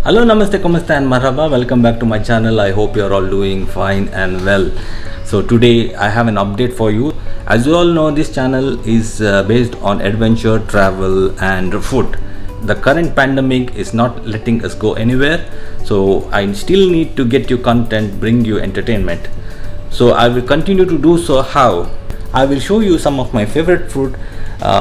Hello, namaste, namaste and marhaba. Welcome back to my channel. I hope you're all doing fine and well. So today I have an update for you. As you all know, this channel is based on adventure, travel and food. The current pandemic is not letting us go anywhere. So I still need to get you content, bring you entertainment. So I will continue to do so. How? I will show you some of my favorite food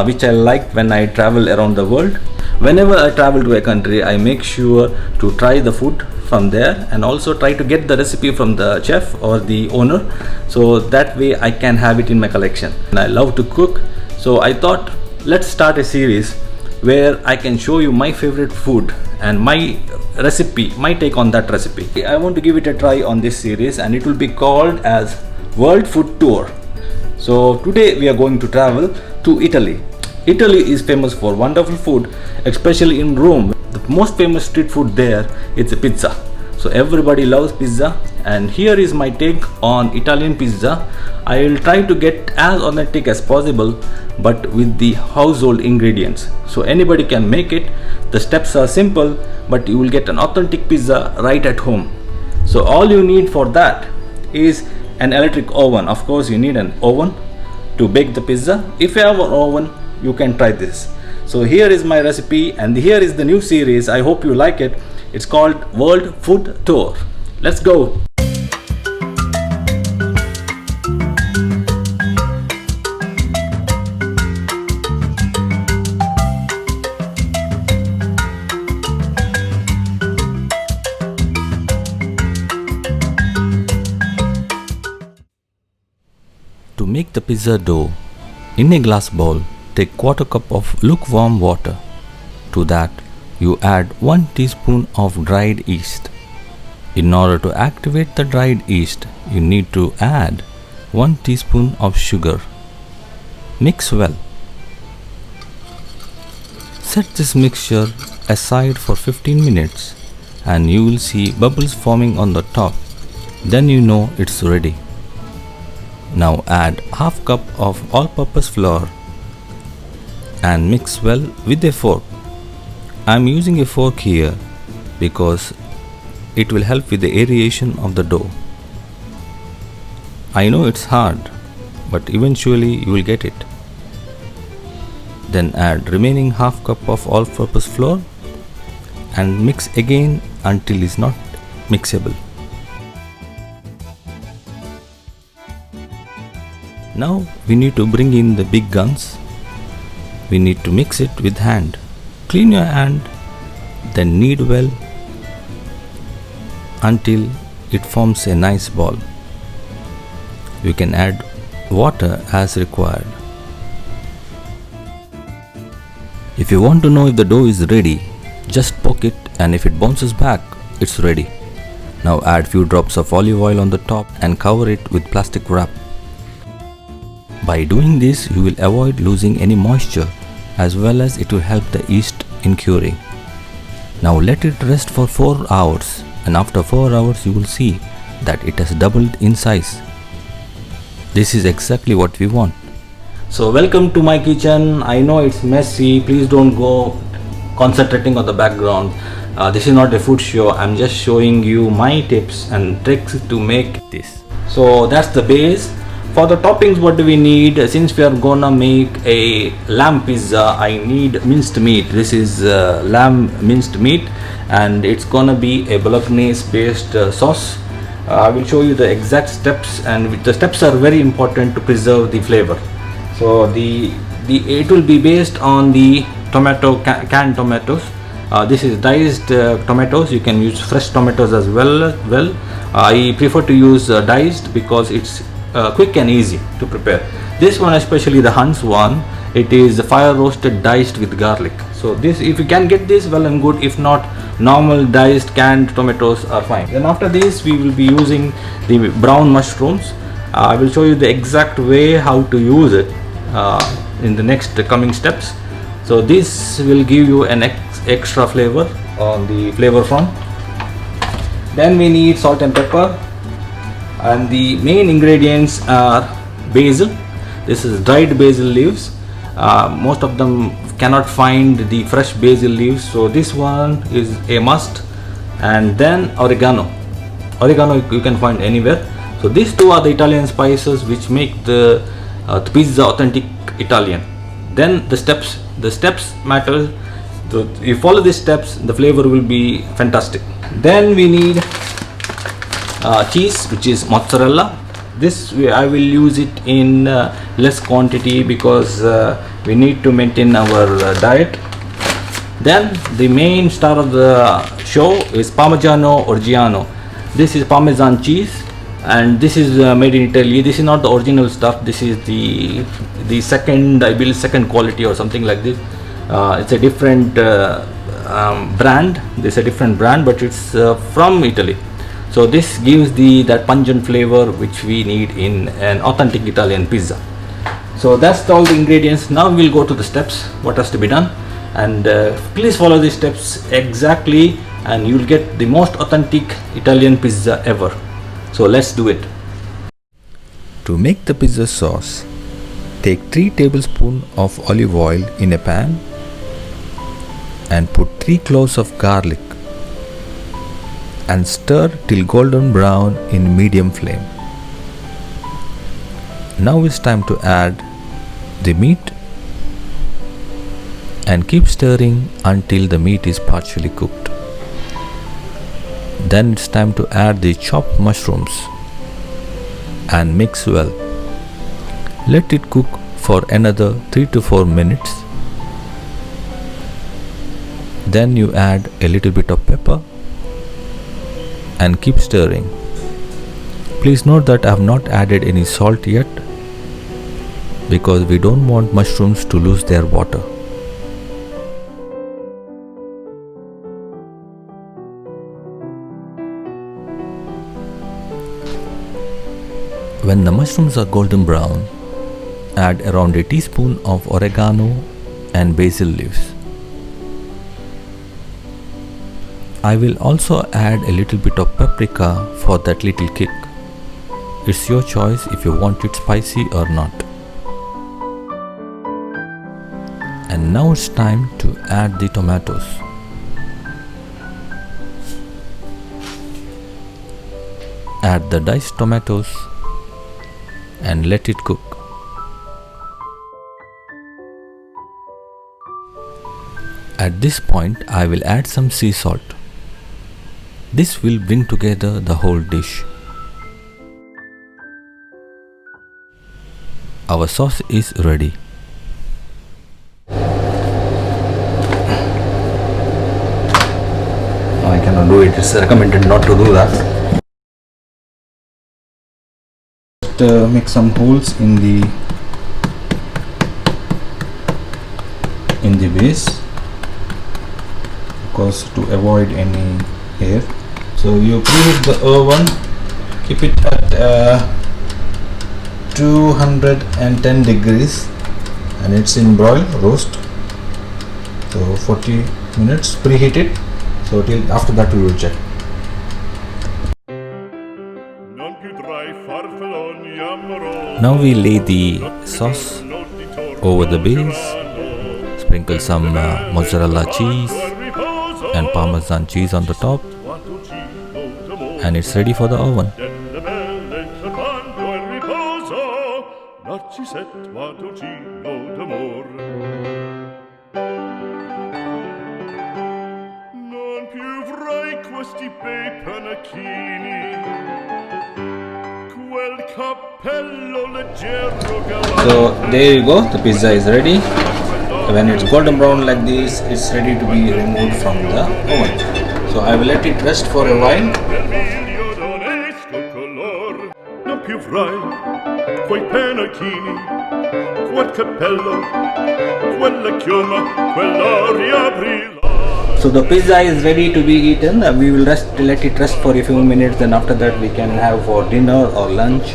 which I like when I travel around the world. Whenever I travel to a country, I make sure to try the food from there and also try to get the recipe from the chef or the owner, so that way I can have it in my collection. And I love to cook, so I thought let's start a series where I can show you my favorite food and my recipe, my take on that recipe. I want to give it a try on this series and it will be called as World Food Tour. So today we are going to travel to Italy. Italy is famous for wonderful food, especially in Rome. The most famous street food there is pizza. So everybody loves pizza, and here is my take on Italian pizza. I will try to get as authentic as possible, but with the household ingredients. So anybody can make it. The steps are simple, but you will get an authentic pizza right at home. So all you need for that is an electric oven. Of course, you need an oven to bake the pizza. If you have an oven, you can try this. So here is my recipe and here is the new series. I hope you like it. It's called World Food Tour. Let's go. To make the pizza dough, in a glass bowl, take quarter cup of lukewarm water. To that, you add 1 teaspoon of dried yeast. In order to activate the dried yeast, you need to add 1 teaspoon of sugar. Mix well. Set this mixture aside for 15 minutes and you will see bubbles forming on the top. Then you know it's ready. Now add half cup of all-purpose flour and mix well with a fork. I am using a fork here because it will help with the aeration of the dough. I know it's hard, but eventually you will get it. Then add remaining half cup of all-purpose flour and mix again until it's not mixable. Now we need to bring in the big guns. We need to mix it with hand. Clean your hand, then knead well until it forms a nice ball. You can add water as required. If you want to know if the dough is ready, just poke it and if it bounces back, it's ready. Now add few drops of olive oil on the top and cover it with plastic wrap. By doing this, you will avoid losing any moisture as well as it will help the yeast in curing. Now let it rest for 4 hours and after 4 hours you will see that it has doubled in size. This is exactly what we want. So welcome to my kitchen. I know it's messy. Please don't go concentrating on the background. This is not a food show. I'm just showing you my tips and tricks to make this. So that's the base. For the toppings, what do we need? Since we are gonna make a lamb pizza, I need minced meat. This is lamb minced meat and it's gonna be a bolognese based sauce. I will show you the exact steps, and the steps are very important to preserve the flavor. So it will be based on the tomato, canned tomatoes. This is diced tomatoes. You can use fresh tomatoes as well. I prefer to use diced because it's quick and easy to prepare. This one, especially the Hunt's one, it is fire roasted diced with garlic. So this, if you can get this, well and good. If not, normal diced canned tomatoes are fine. Then after this we will be using the brown mushrooms. I will show you the exact way how to use it in the next coming steps. So this will give you an extra flavor on the flavor front. Then we need salt and pepper, and the main ingredients are basil. This is dried basil leaves. Most of them cannot find the fresh basil leaves, so this one is a must. and then oregano. Oregano you can find anywhere. So these two are the Italian spices which make the pizza authentic Italian. Then the steps matter. If you follow these steps, the flavor will be fantastic. Then we need cheese, which is mozzarella. I will use it in less quantity because we need to maintain our diet. Then the main star of the show is Parmigiano Reggiano. This is Parmesan cheese, and this is made in Italy. This is not the original stuff. This is the second, I believe, second quality or something like this. It's a different brand. This is a different brand, but it's from Italy. So this gives that pungent flavor which we need in an authentic Italian pizza. So that's all the ingredients. Now we'll go to the steps, what has to be done, and please follow these steps exactly, and you'll get the most authentic Italian pizza ever. So let's do it. To make the pizza sauce, take 3 tablespoons of olive oil in a pan and put 3 cloves of garlic and stir till golden brown in medium flame. Now it's time to add the meat and keep stirring until the meat is partially cooked. Then it's time to add the chopped mushrooms and mix well. Let it cook for another 3 to 4 minutes. Then you add a little bit of pepper and keep stirring. Please note that I have not added any salt yet because we don't want mushrooms to lose their water. When the mushrooms are golden brown, add around a teaspoon of oregano and basil leaves. I will also add a little bit of paprika for that little kick. It's your choice if you want it spicy or not. And now it's time to add the tomatoes. Add the diced tomatoes and let it cook. At this point, I will add some sea salt. This will bring together the whole dish. Our sauce is ready. I cannot do it. It's recommended not to do that. Just make some holes in the base, because to avoid any air. So you preheat the oven, keep it at 210 degrees, and it's in broil roast. So 40 minutes preheated. So till after that we will check. Now we lay the sauce over the base, sprinkle some mozzarella cheese and Parmesan cheese on the top, and it's ready for the oven. So there you go, the pizza is ready. When it's golden brown like this, it's ready to be removed from the oven. So I will let it rest for a while. So the pizza is ready to be eaten. We will let it rest for a few minutes, and after that we can have for dinner or lunch.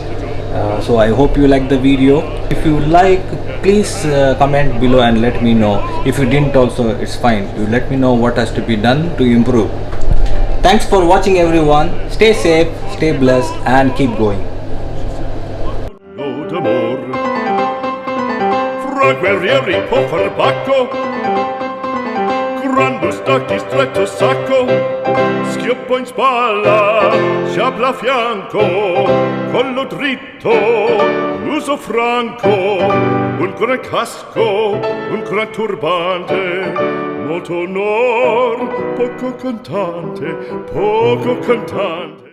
So I hope you like the video. If you like, please comment below and let me know. If you didn't also, it's fine. You let me know what has to be done to improve. Thanks for watching everyone. Stay safe, stay blessed, and keep going. Quando stacchi stretto sacco, schioppo in spalla, sciabola a fianco, collo dritto, muso franco, un gran casco, un gran turbante, molto onor, poco cantante, poco cantante.